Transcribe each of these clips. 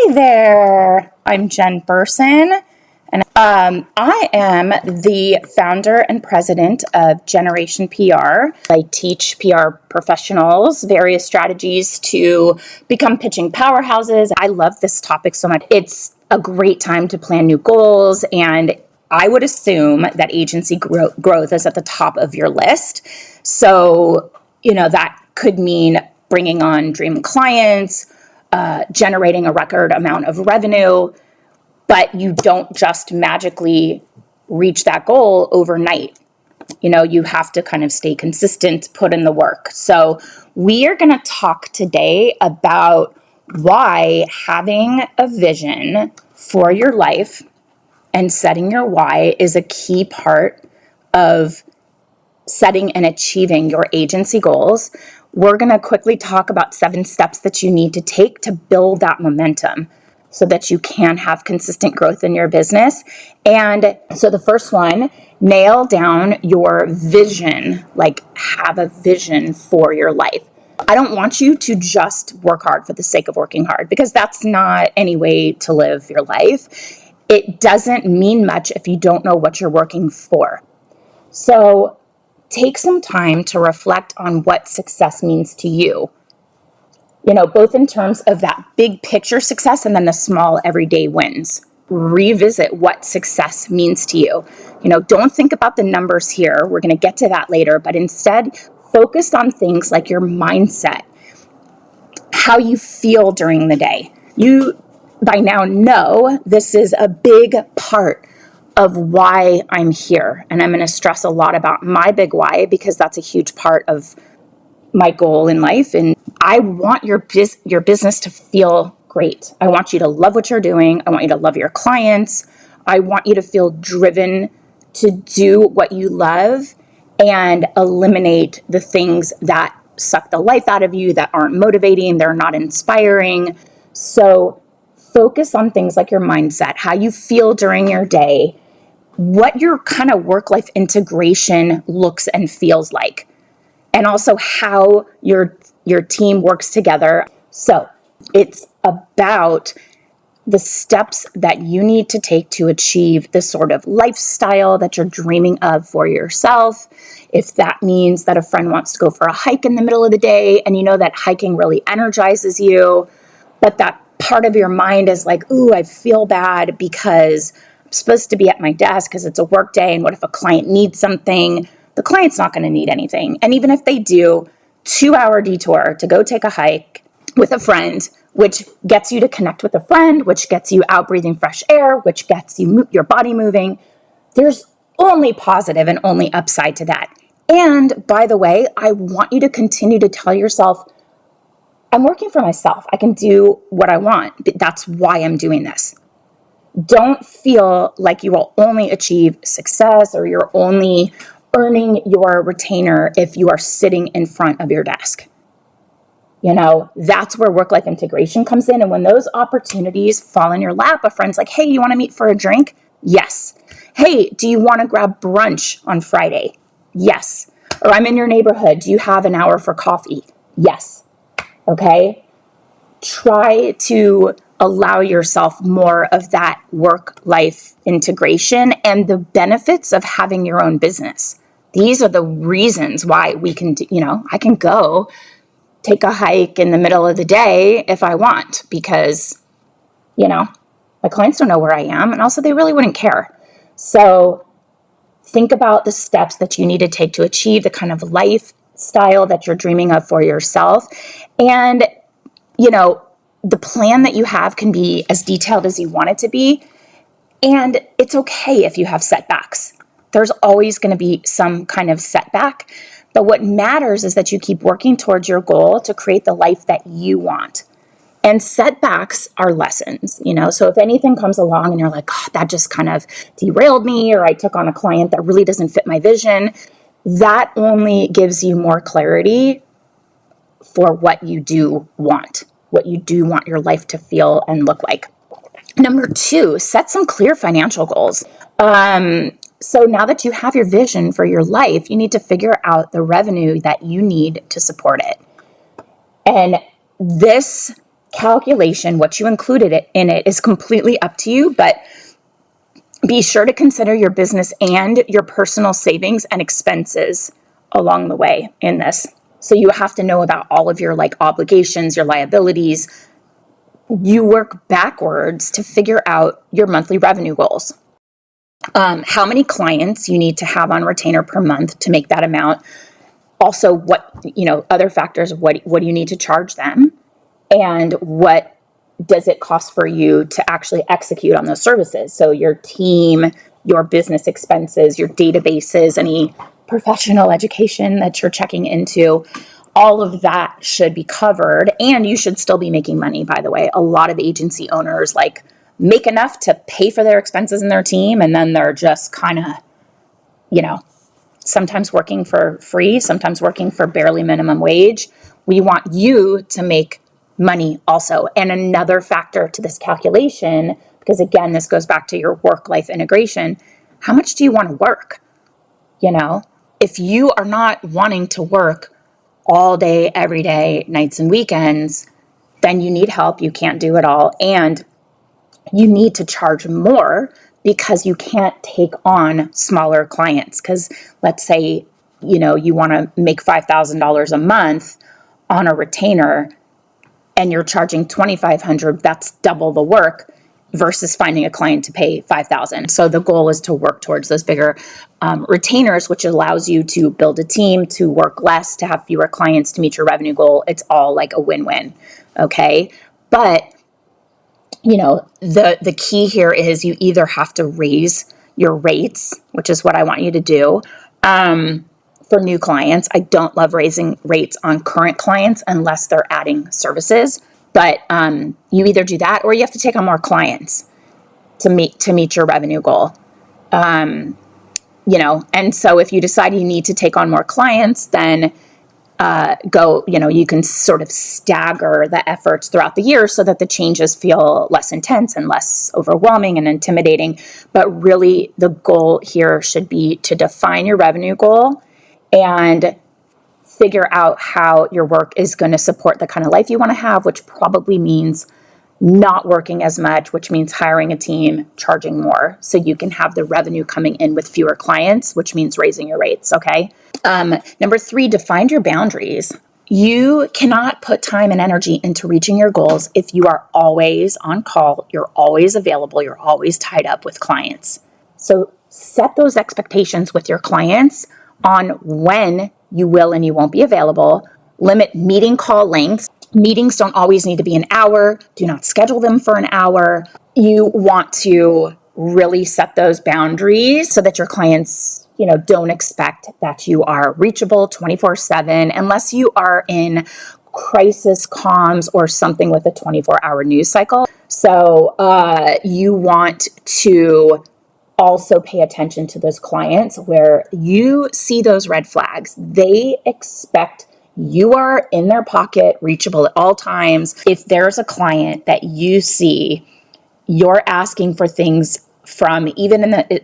Hi there, I'm Jen Burson, and I am the founder and president of Generation PR. I teach PR professionals various strategies to become pitching powerhouses. I love this topic so much. It's a great time to plan new goals, and I would assume that agency growth is at the top of your list. So, that could mean bringing on dream clients, generating a record amount of revenue, but you don't just magically reach that goal overnight. You have to kind of stay consistent, put in the work. So we are going to talk today about why having a vision for your life and setting your why is a key part of setting and achieving your agency goals. We're going to quickly talk about 7 steps that you need to take to build that momentum so that you can have consistent growth in your business. And so the first one, nail down your vision, like have a vision for your life. I don't want you to just work hard for the sake of working hard, because that's not any way to live your life. It doesn't mean much if you don't know what you're working for. So take some time to reflect on what success means to you, both in terms of that big picture success and then the small everyday wins. Revisit what success means to you. Don't think about the numbers here. We're going to get to that later, but instead focus on things like your mindset, how you feel during the day. You by now know this is a big part of why I'm here. And I'm going to stress a lot about my big why, because that's a huge part of my goal in life. And I want your business to feel great. I want you to love what you're doing. I want you to love your clients. I want you to feel driven to do what you love and eliminate the things that suck the life out of you, that aren't motivating, they're not inspiring. So focus on things like your mindset, how you feel during your day, what your kind of work-life integration looks and feels like, and also how your team works together. So it's about the steps that you need to take to achieve the sort of lifestyle that you're dreaming of for yourself. If that means that a friend wants to go for a hike in the middle of the day, and you know that hiking really energizes you, but that part of your mind is like, ooh, I feel bad because I'm supposed to be at my desk because it's a work day, and what if a client needs something? The client's not going to need anything. And even if they do, 2-hour detour to go take a hike with a friend, which gets you to connect with a friend, which gets you out breathing fresh air, which gets your body moving. There's only positive and only upside to that. And by the way, I want you to continue to tell yourself, I'm working for myself. I can do what I want. That's why I'm doing this. Don't feel like you will only achieve success or you're only earning your retainer if you are sitting in front of your desk. That's where work-life integration comes in. And when those opportunities fall in your lap, a friend's like, hey, you want to meet for a drink? Yes. Hey, do you want to grab brunch on Friday? Yes. Or I'm in your neighborhood. Do you have an hour for coffee? Yes. Okay? Try to allow yourself more of that work-life integration and the benefits of having your own business. These are the reasons why we can I can go take a hike in the middle of the day if I want, because, my clients don't know where I am, and also they really wouldn't care. So think about the steps that you need to take to achieve the kind of lifestyle that you're dreaming of for yourself. And, the plan that you have can be as detailed as you want it to be. And it's okay if you have setbacks. There's always going to be some kind of setback. But what matters is that you keep working towards your goal to create the life that you want. And setbacks are lessons, So if anything comes along and you're like, oh, that just kind of derailed me, or I took on a client that really doesn't fit my vision, that only gives you more clarity for what you do want your life to feel and look like. Number 2, set some clear financial goals. So now that you have your vision for your life, you need to figure out the revenue that you need to support it. And this calculation, what you included in it is completely up to you, but be sure to consider your business and your personal savings and expenses along the way in this. So you have to know about all of your obligations, your liabilities. You work backwards to figure out your monthly revenue goals. How many clients you need to have on retainer per month to make that amount. Also, what, other factors, what do you need to charge them? And what does it cost for you to actually execute on those services? So your team, your business expenses, your databases, any professional education that you're checking into, all of that should be covered. And you should still be making money, by the way. A lot of agency owners make enough to pay for their expenses and their team, and then they're just kind of, sometimes working for free, sometimes working for barely minimum wage. We want you to make money also. And another factor to this calculation, because again, this goes back to your work-life integration, how much do you want to work? If you are not wanting to work all day, every day, nights and weekends, then you need help. You can't do it all. And you need to charge more because you can't take on smaller clients. Because let's say, you want to make $5,000 a month on a retainer and you're charging $2,500, that's double the work versus finding a client to pay $5,000. So the goal is to work towards those bigger retainers, which allows you to build a team, to work less, to have fewer clients, to meet your revenue goal. It's all like a win-win. Okay. But the key here is you either have to raise your rates, which is what I want you to do, for new clients. I don't love raising rates on current clients unless they're adding services. But you either do that or you have to take on more clients to meet your revenue goal. And so if you decide you need to take on more clients, then you can sort of stagger the efforts throughout the year so that the changes feel less intense and less overwhelming and intimidating. But really, the goal here should be to define your revenue goal and figure out how your work is going to support the kind of life you want to have, which probably means not working as much, which means hiring a team, charging more, so you can have the revenue coming in with fewer clients, which means raising your rates, okay? Number 3, define your boundaries. You cannot put time and energy into reaching your goals if you are always on call, you're always available, you're always tied up with clients. So set those expectations with your clients on when you will and you won't be available. Limit meeting call lengths. Meetings don't always need to be an hour. Do not schedule them for an hour. You want to really set those boundaries so that your clients, don't expect that you are reachable 24/7 unless you are in crisis comms or something with a 24-hour news cycle. So you want to also pay attention to those clients where you see those red flags. They expect you are in their pocket, reachable at all times. If there's a client that you see you're asking for things from,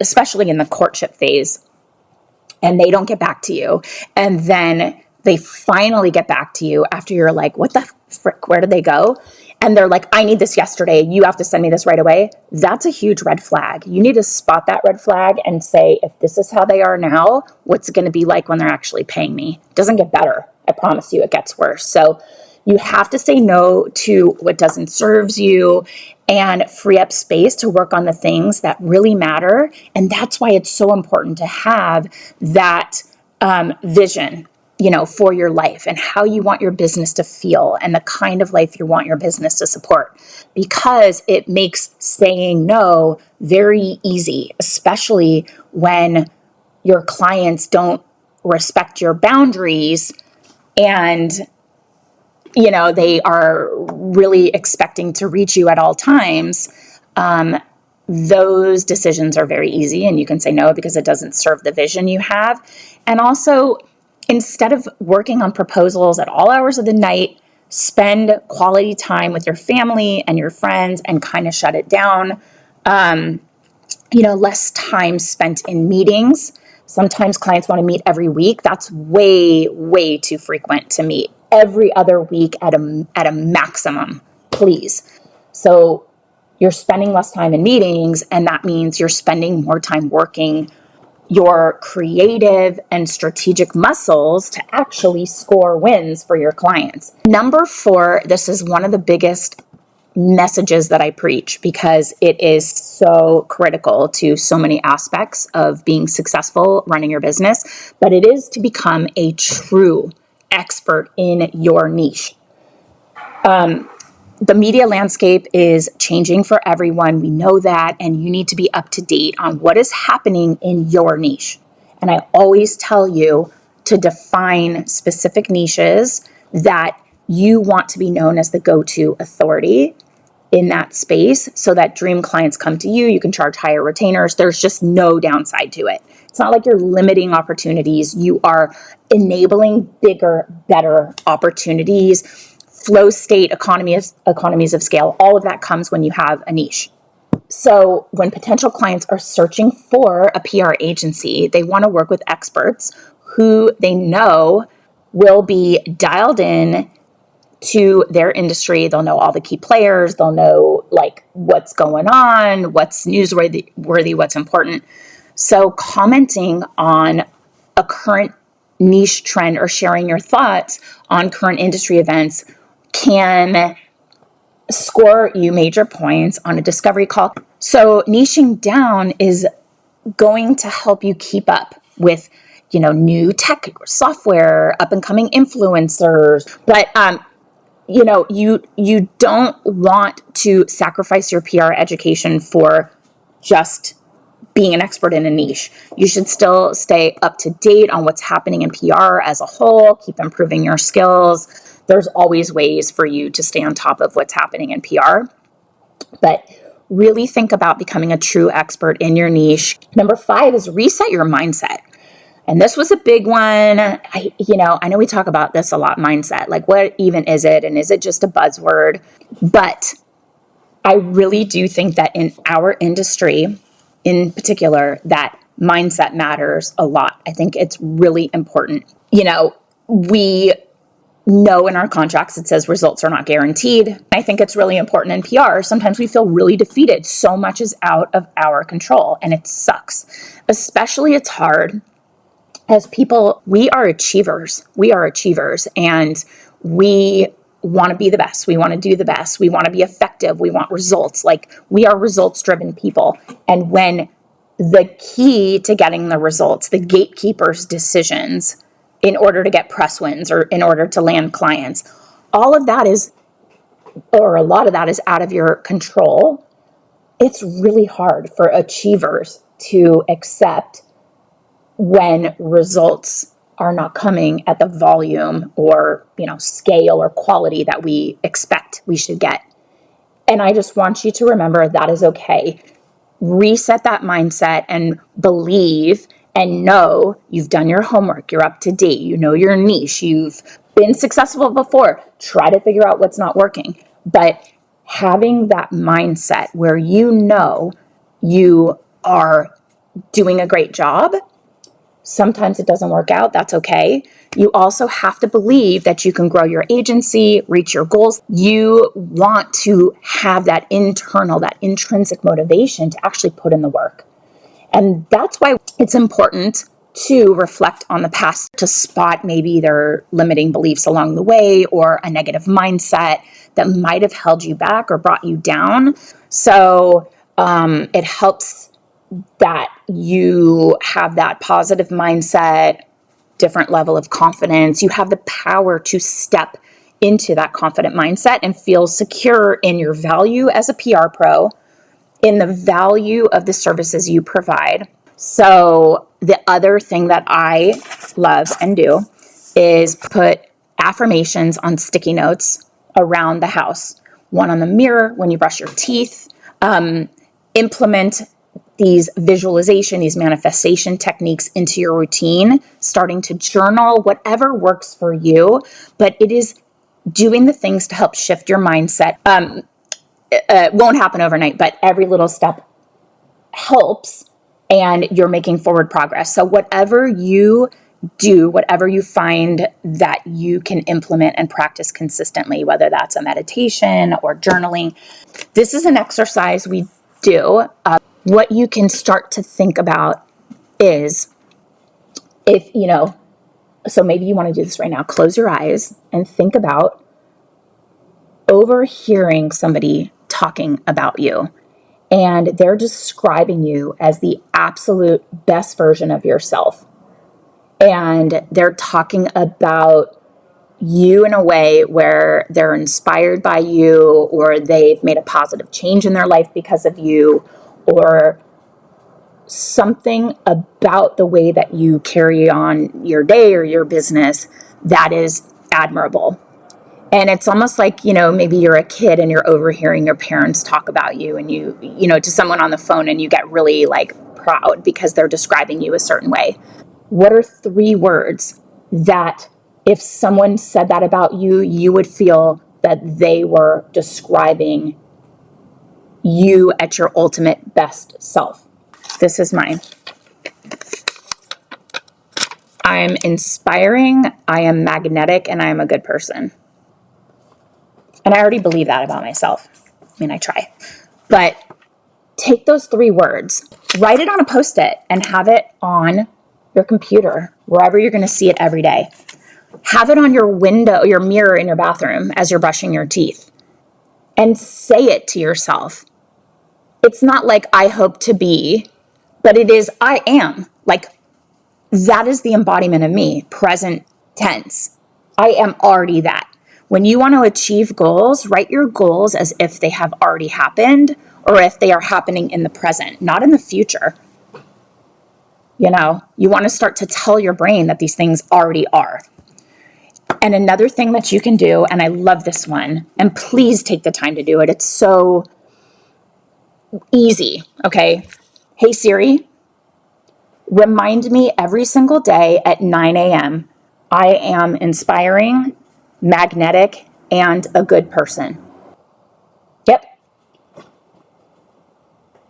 especially in the courtship phase, and they don't get back to you, and then they finally get back to you after you're like, what the frick, where did they go? And they're like, I need this yesterday. You have to send me this right away. That's a huge red flag. You need to spot that red flag and say, if this is how they are now, what's it going to be like when they're actually paying me? It doesn't get better. I promise you, it gets worse. So you have to say no to what doesn't serve you and free up space to work on the things that really matter. And that's why it's so important to have that vision, for your life and how you want your business to feel and the kind of life you want your business to support, because it makes saying no very easy, especially when your clients don't respect your boundaries and they are really expecting to reach you at all times. Those decisions are very easy and you can say no because it doesn't serve the vision you have. And also, instead of working on proposals at all hours of the night, spend quality time with your family and your friends and kind of shut it down. Less time spent in meetings. Sometimes clients want to meet every week. That's way, way too frequent to meet every other week at a maximum. please. So you're spending less time in meetings, and that means you're spending more time working your creative and strategic muscles to actually score wins for your clients. Number 4, this is one of the biggest messages that I preach because it is so critical to so many aspects of being successful running your business, but it is to become a true expert in your niche. The media landscape is changing for everyone. We know that, and you need to be up to date on what is happening in your niche. And I always tell you to define specific niches that you want to be known as the go-to authority in that space so that dream clients come to you. You can charge higher retainers. There's just no downside to it. It's not like you're limiting opportunities. You are enabling bigger, better opportunities. Flow state, economies of scale, all of that comes when you have a niche. So when potential clients are searching for a PR agency, they want to work with experts who they know will be dialed in to their industry. They'll know all the key players. They'll know like what's going on, what's newsworthy, what's important. So commenting on a current niche trend or sharing your thoughts on current industry events can score you major points on a discovery call. So niching down is going to help you keep up with, new tech software, up and coming influencers. But, you don't want to sacrifice your PR education for just being an expert in a niche. You should still stay up to date on what's happening in PR as a whole, keep improving your skills. There's always ways for you to stay on top of what's happening in PR, but really think about becoming a true expert in your niche. Number 5 is reset your mindset. And this was a big one. I know we talk about this a lot, mindset. Like, what even is it? And is it just a buzzword? But I really do think that in our industry, in particular, that mindset matters a lot. I think it's really important. We know in our contracts it says results are not guaranteed. I think it's really important in PR. Sometimes we feel really defeated. So much is out of our control, and it sucks. Especially it's hard as people. We are achievers. And we want to be the best. We want to do the best. We want to be effective. We want results. Like, we are results-driven people. And when the key to getting the results, the gatekeeper's decisions in order to get press wins or in order to land clients, all of that is, or a lot of that is out of your control. It's really hard for achievers to accept when results are not coming at the volume or, scale or quality that we expect we should get. And I just want you to remember that is okay. Reset that mindset and believe and know you've done your homework. You're up to date. You know your niche. You've been successful before. Try to figure out what's not working. But having that mindset where you are doing a great job. Sometimes it doesn't work out. That's okay. You also have to believe that you can grow your agency, reach your goals. You want to have that internal, that intrinsic motivation to actually put in the work. And that's why it's important to reflect on the past, to spot maybe their limiting beliefs along the way or a negative mindset that might have held you back or brought you down. So it helps that you have that positive mindset, different level of confidence. You have the power to step into that confident mindset and feel secure in your value as a PR pro, in the value of the services you provide. So the other thing that I love and do is put affirmations on sticky notes around the house, one on the mirror when you brush your teeth. Implement these visualization, these manifestation techniques into your routine, starting to journal, whatever works for you, but it is doing the things to help shift your mindset. It won't happen overnight, but every little step helps and you're making forward progress. So whatever you do whatever you find that you can implement and practice consistently, whether that's a meditation or journaling. This is an exercise we do. What you can start to think about is so maybe you want to do this right now. Close your eyes and think about overhearing somebody talking about you. And they're describing you as the absolute best version of yourself. And they're talking about you in a way where they're inspired by you, or they've made a positive change in their life because of you, or something about the way that you carry on your day or your business that is admirable. And it's almost like, maybe you're a kid and you're overhearing your parents talk about you, and to someone on the phone, and you get really proud because they're describing you a certain way. What are 3 words that if someone said that about you, you would feel that they were describing you at your ultimate best self? This is mine. I am inspiring, I am magnetic, and I am a good person. And I already believe that about myself. I mean, I try. But take those 3 words, write it on a Post-it, and have it on your computer, wherever you're going to see it every day. Have it on your window, your mirror in your bathroom as you're brushing your teeth. And say it to yourself. It's not like I hope to be, but it is I am. That is the embodiment of me, present tense. I am already that. When you want to achieve goals, write your goals as if they have already happened, or if they are happening in the present, not in the future. You want to start to tell your brain that these things already are. And another thing that you can do, and I love this one, and please take the time to do it. It's so easy, okay? Hey Siri, remind me every single day at 9 a.m. I am inspiring, magnetic, and a good person. Yep.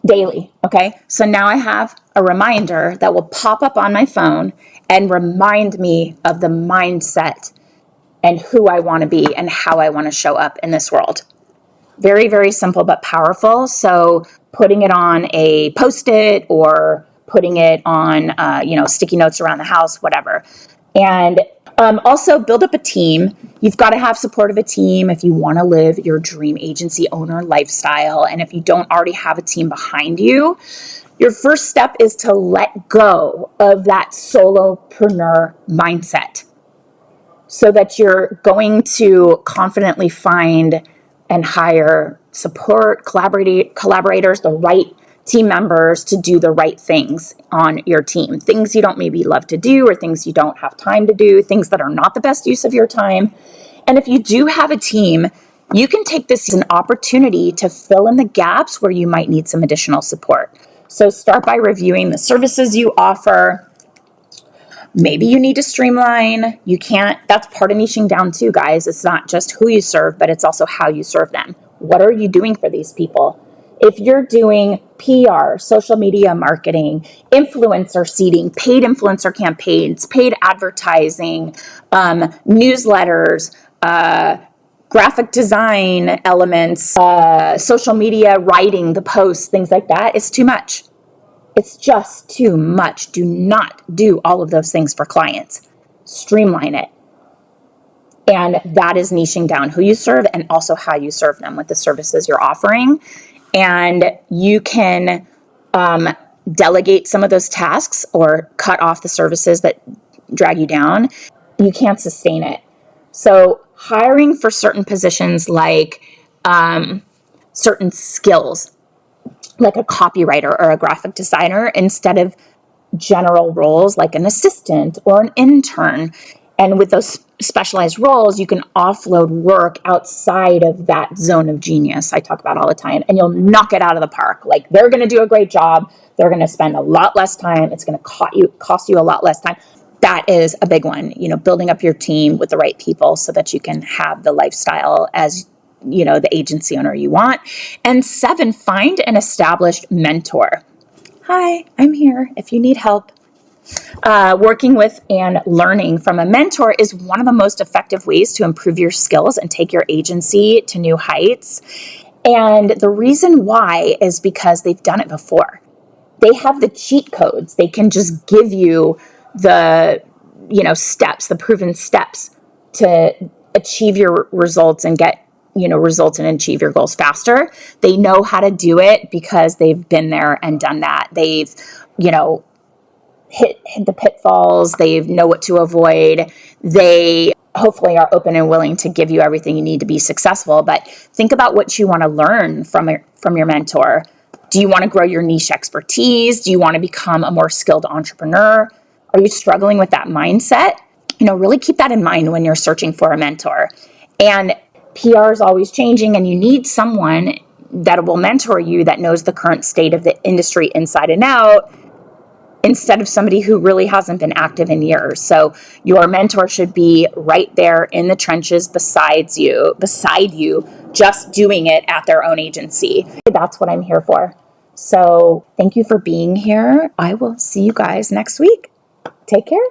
Daily, okay? So now I have a reminder that will pop up on my phone and remind me of the mindset and who I want to be and how I want to show up in this world. Very, very simple but powerful. So putting it on a Post-it or putting it on, sticky notes around the house, whatever. And also build up a team. You've got to have support of a team if you want to live your dream agency owner lifestyle. And if you don't already have a team behind you, your first step is to let go of that solopreneur mindset so that you're going to confidently find and hire support, collaborators, the right team members to do the right things on your team. Things you don't maybe love to do, or things you don't have time to do, things that are not the best use of your time. And if you do have a team, you can take this as an opportunity to fill in the gaps where you might need some additional support. So start by reviewing the services you offer. Maybe you need to streamline. That's part of niching down too, guys. It's not just who you serve, but it's also how you serve them. What are you doing for these people? If you're doing PR, social media marketing, influencer seeding, paid influencer campaigns, paid advertising, newsletters, graphic design elements, social media writing, the posts, things like that, it's too much. It's just too much. Do not do all of those things for clients. Streamline it. And that is niching down who you serve and also how you serve them with the services you're offering. And you can delegate some of those tasks or cut off the services that drag you down. You can't sustain it. So hiring for certain positions, like certain skills, like a copywriter or a graphic designer, instead of general roles like an assistant or an intern. And with those specialized roles, you can offload work outside of that zone of genius I talk about all the time, and you'll knock it out of the park. They're going to do a great job. They're going to spend a lot less time. It's going to cost you a lot less time. That is a big one, building up your team with the right people so that you can have the lifestyle as the agency owner you want. And 7, find an established mentor. Hi, I'm here if you need help. Working with and learning from a mentor is one of the most effective ways to improve your skills and take your agency to new heights. And the reason why is because they've done it before. They have the cheat codes. They can just give you the, steps, the proven steps to achieve your results and get, results and achieve your goals faster. They know how to do it because they've been there and done that. They've, hit the pitfalls. They know what to avoid. They hopefully are open and willing to give you everything you need to be successful. But think about what you want to learn from your mentor. Do you want to grow your niche expertise? Do you want to become a more skilled entrepreneur? Are you struggling with that mindset? Really keep that in mind when you're searching for a mentor. And PR is always changing, and you need someone that will mentor you that knows the current state of the industry inside and out, instead of somebody who really hasn't been active in years. So your mentor should be right there in the trenches beside you, just doing it at their own agency. That's what I'm here for. So thank you for being here. I will see you guys next week. Take care.